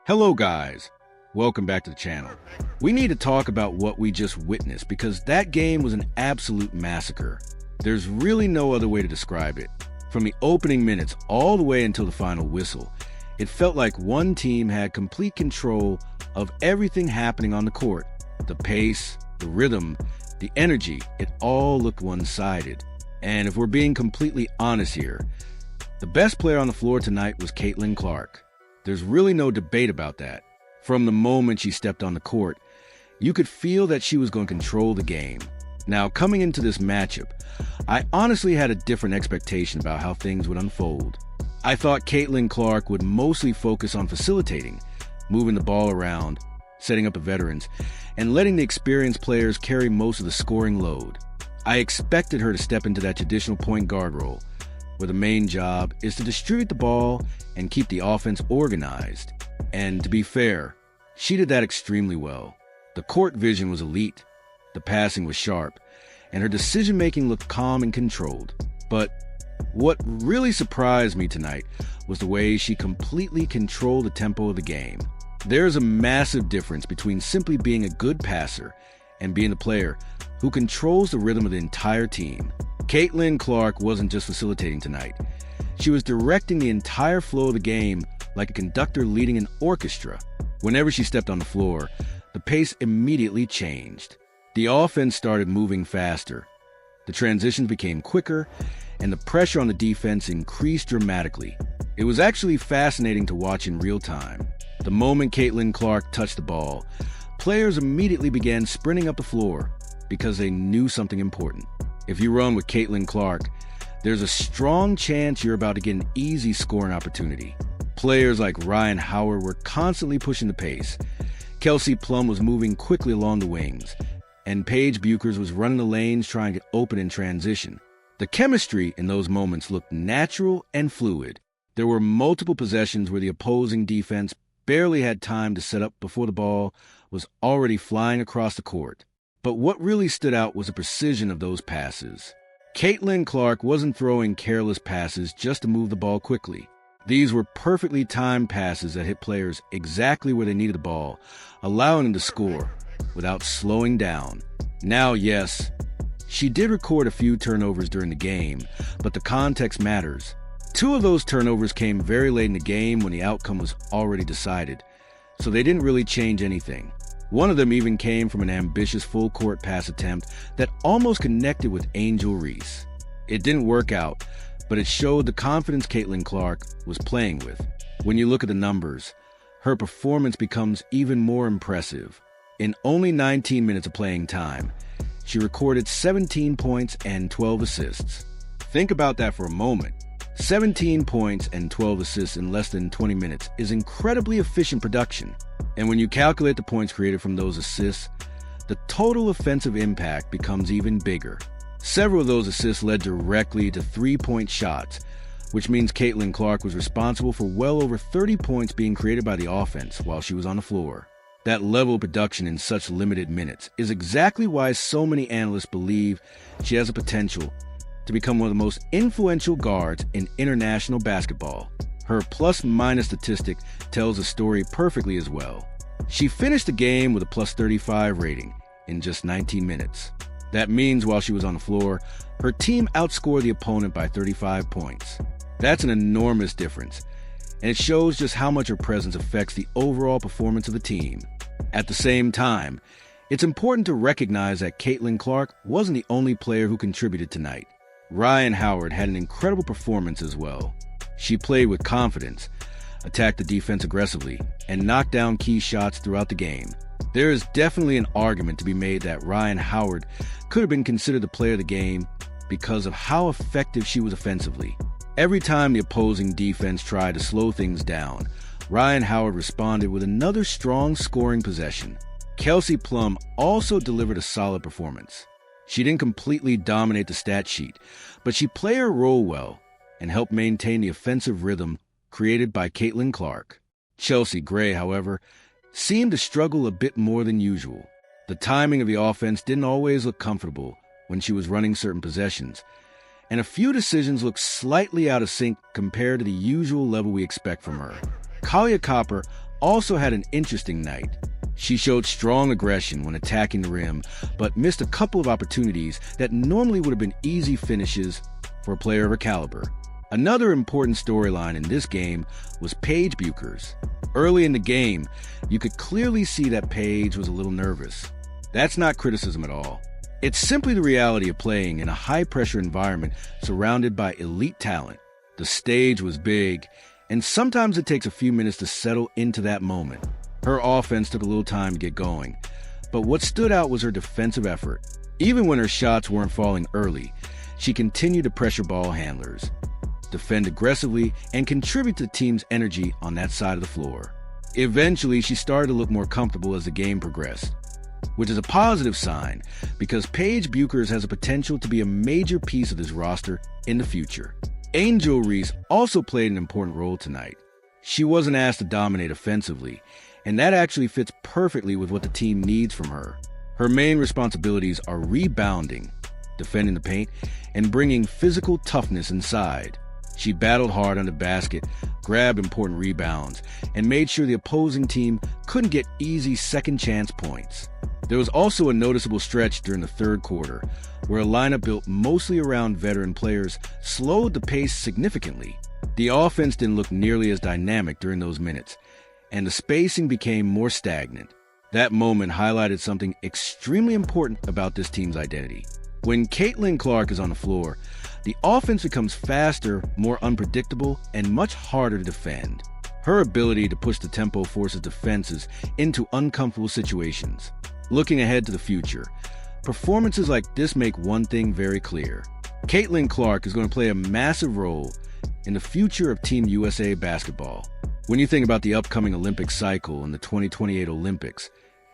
Hello guys, welcome back to the channel. We need to talk about what we just witnessed because that game was an absolute massacre. There's really no other way to describe it. From the opening minutes all the way until the final whistle, it felt like one team had complete control of everything happening on the court. The pace, the rhythm, the energy, it all looked one-sided. And if we're being completely honest here, the best player on the floor tonight was Caitlin Clark. There's really no debate about that. From the moment she stepped on the court, you could feel that she was going to control the game. Now, coming into this matchup, I honestly had a different expectation about how things would unfold. I thought Caitlin Clark would mostly focus on facilitating, moving the ball around, setting up the veterans, and letting the experienced players carry most of the scoring load. I expected her to step into that traditional point guard role, where the main job is to distribute the ball and keep the offense organized. And to be fair, she did that extremely well. The court vision was elite, the passing was sharp, and her decision-making looked calm and controlled. But what really surprised me tonight was the way she completely controlled the tempo of the game. There's a massive difference between simply being a good passer and being the player who controls the rhythm of the entire team. Caitlin Clark wasn't just facilitating tonight. She was directing the entire flow of the game like a conductor leading an orchestra. Whenever she stepped on the floor, the pace immediately changed. The offense started moving faster. The transitions became quicker, and the pressure on the defense increased dramatically. It was actually fascinating to watch in real time. The moment Caitlin Clark touched the ball, players immediately began sprinting up the floor because they knew something important. If you run with Caitlin Clark, there's a strong chance you're about to get an easy scoring opportunity. Players like Ryan Howard were constantly pushing the pace. Kelsey Plum was moving quickly along the wings, and Paige Buchers was running the lanes trying to get open in transition. The chemistry in those moments looked natural and fluid. There were multiple possessions where the opposing defense barely had time to set up before the ball was already flying across the court. But what really stood out was the precision of those passes. Caitlin Clark wasn't throwing careless passes just to move the ball quickly. These were perfectly timed passes that hit players exactly where they needed the ball, allowing them to score without slowing down. Now, yes, she did record a few turnovers during the game, but the context matters. 2 of those turnovers came very late in the game when the outcome was already decided, so they didn't really change anything. One of them even came from an ambitious full-court pass attempt that almost connected with Angel Reese. It didn't work out, but it showed the confidence Caitlin Clark was playing with. When you look at the numbers, her performance becomes even more impressive. In only 19 minutes of playing time, she recorded 17 points and 12 assists. Think about that for a moment. 17 points and 12 assists in less than 20 minutes is incredibly efficient production. And when you calculate the points created from those assists, the total offensive impact becomes even bigger. Several of those assists led directly to 3-point shots, which means Caitlin Clark was responsible for well over 30 points being created by the offense while she was on the floor. That level of production in such limited minutes is exactly why so many analysts believe she has the potential to become one of the most influential guards in international basketball. Her plus-minus statistic tells the story perfectly as well. She finished the game with a plus 35 rating in just 19 minutes. That means while she was on the floor, her team outscored the opponent by 35 points. That's an enormous difference, and it shows just how much her presence affects the overall performance of the team. At the same time, it's important to recognize that Caitlin Clark wasn't the only player who contributed tonight. Ryan Howard had an incredible performance as well. She played with confidence, attacked the defense aggressively, and knocked down key shots throughout the game. There is definitely an argument to be made that Ryan Howard could have been considered the player of the game because of how effective she was offensively. Every time the opposing defense tried to slow things down, Ryan Howard responded with another strong scoring possession. Kelsey Plum also delivered a solid performance. She didn't completely dominate the stat sheet, but she played her role well and helped maintain the offensive rhythm created by Caitlin Clark. Chelsea Gray, however, seemed to struggle a bit more than usual. The timing of the offense didn't always look comfortable when she was running certain possessions, and a few decisions looked slightly out of sync compared to the usual level we expect from her. Kalia Copper also had an interesting night. She showed strong aggression when attacking the rim, but missed a couple of opportunities that normally would have been easy finishes for a player of her caliber. Another important storyline in this game was Paige Bueckers. Early in the game, you could clearly see that Paige was a little nervous. That's not criticism at all. It's simply the reality of playing in a high-pressure environment surrounded by elite talent. The stage was big, and sometimes it takes a few minutes to settle into that moment. Her offense took a little time to get going, but what stood out was her defensive effort. Even when her shots weren't falling early, she continued to pressure ball handlers, defend aggressively, and contribute to the team's energy on that side of the floor. Eventually, she started to look more comfortable as the game progressed, which is a positive sign because Paige Bueckers has a potential to be a major piece of this roster in the future. Angel Reese also played an important role tonight. She wasn't asked to dominate offensively, and that actually fits perfectly with what the team needs from her. Her main responsibilities are rebounding, defending the paint, and bringing physical toughness inside. She battled hard on the basket, grabbed important rebounds, and made sure the opposing team couldn't get easy second-chance points. There was also a noticeable stretch during the third quarter, where a lineup built mostly around veteran players slowed the pace significantly. The offense didn't look nearly as dynamic during those minutes, and the spacing became more stagnant. That moment highlighted something extremely important about this team's identity. When Caitlin Clark is on the floor, the offense becomes faster, more unpredictable, and much harder to defend. Her ability to push the tempo forces defenses into uncomfortable situations. Looking ahead to the future, performances like this make one thing very clear. Caitlin Clark is going to play a massive role in the future of Team USA basketball. When you think about the upcoming Olympic cycle and the 2028 Olympics,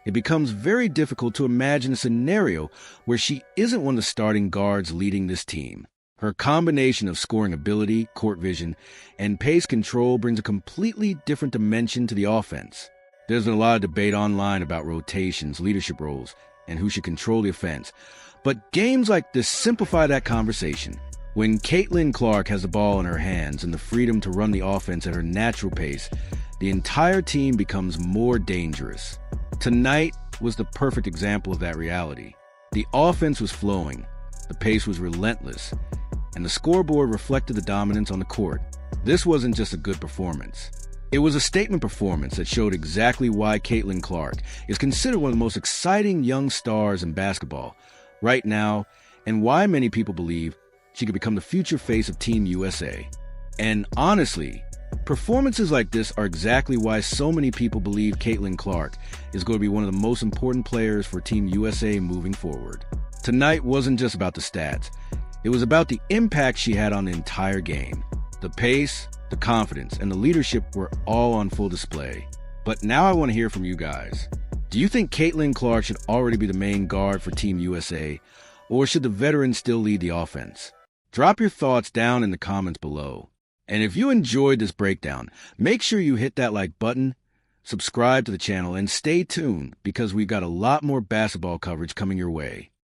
it becomes very difficult to imagine a scenario where she isn't one of the starting guards leading this team. Her combination of scoring ability, court vision, and pace control brings a completely different dimension to the offense. There's been a lot of debate online about rotations, leadership roles, and who should control the offense, but games like this simplify that conversation. When Caitlin Clark has the ball in her hands and the freedom to run the offense at her natural pace, the entire team becomes more dangerous. Tonight was the perfect example of that reality. The offense was flowing, the pace was relentless, and the scoreboard reflected the dominance on the court. This wasn't just a good performance. It was a statement performance that showed exactly why Caitlin Clark is considered one of the most exciting young stars in basketball right now, and why many people believe she could become the future face of Team USA. And honestly, performances like this are exactly why so many people believe Caitlin Clark is going to be one of the most important players for Team USA moving forward. Tonight wasn't just about the stats. It was about the impact she had on the entire game. The pace, the confidence, and the leadership were all on full display. But now I want to hear from you guys. Do you think Caitlin Clark should already be the main guard for Team USA, or should the veteran still lead the offense? Drop your thoughts down in the comments below. And if you enjoyed this breakdown, make sure you hit that like button, subscribe to the channel, and stay tuned because we've got a lot more basketball coverage coming your way.